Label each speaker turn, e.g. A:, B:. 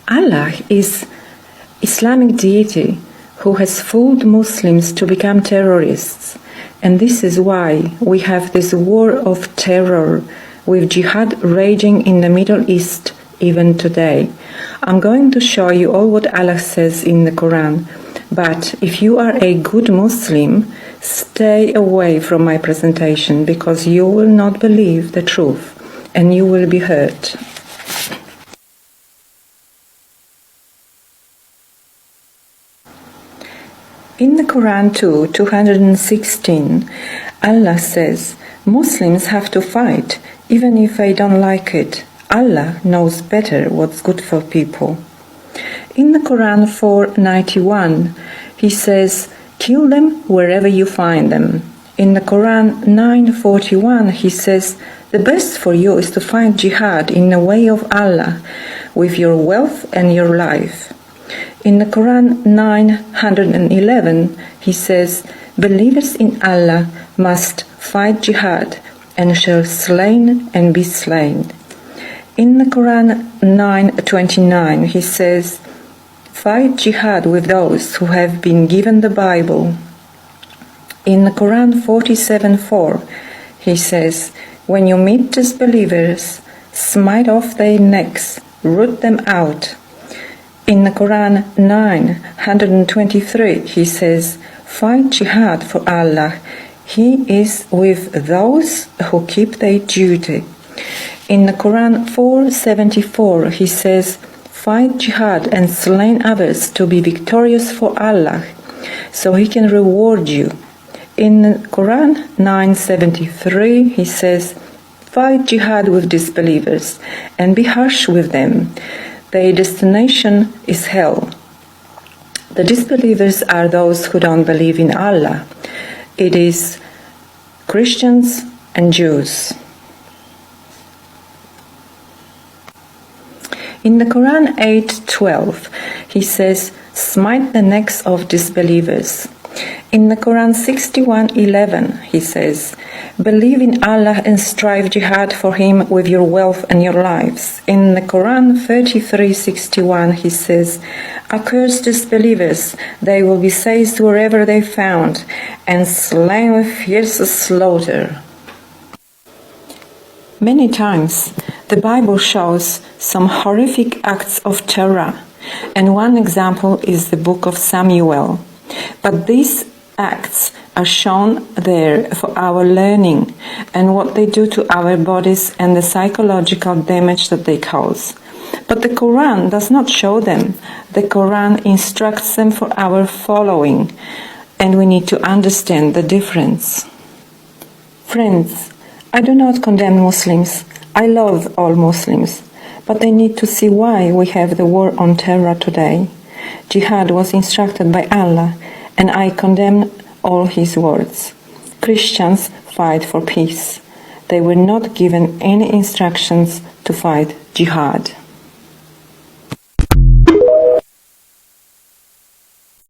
A: Allah is Islamic deity who has fooled Muslims to become terrorists, and this is why we have this war of terror with jihad raging in the Middle East even today. I'm going to show you all what Allah says in the Quran, but if you are a good Muslim, stay away from my presentation because you will not believe the truth and you will be hurt. In the Quran 2:216, Allah says, Muslims have to fight even if they don't like it. Allah knows better what's good for people. In the Quran 4:91, He says, kill them wherever you find them. In the Quran 9:41, He says, the best for you is to fight jihad in the way of Allah with your wealth and your life. In the Quran 911, He says, believers in Allah must fight jihad and shall slain and be slain. In the Quran 9:29, He says, fight jihad with those who have been given the Bible. In the Quran 47:4, He says, when you meet disbelievers, smite off their necks, root them out. In the Quran 9:123, He says, fight jihad for Allah. He is with those who keep their duty. In the Quran 4:74, He says, fight jihad and slain others to be victorious for Allah, so He can reward you. In the Quran 9:73, He says, fight jihad with disbelievers and be harsh with them. Their destination is hell. The disbelievers are those who don't believe in Allah. It is Christians and Jews. In the Quran 8:12, He says, smite the necks of disbelievers. In the Quran 61:11, He says, believe in Allah and strive jihad for Him with your wealth and your lives. In the Quran 33:61, He says, accursed disbelievers, they will be seized wherever they found and slain with fiercest slaughter. Many times, the Bible shows some horrific acts of terror, and one example is the book of Samuel. But these acts are shown there for our learning and what they do to our bodies and the psychological damage that they cause. But the Quran does not show them. The Quran instructs them for our following, and we need to understand the difference. Friends, I do not condemn Muslims. I love all Muslims, but they need to see why we have the war on terror today. Jihad was instructed by Allah, and I condemn all His words. Christians fight for peace. They were not given any instructions to fight jihad.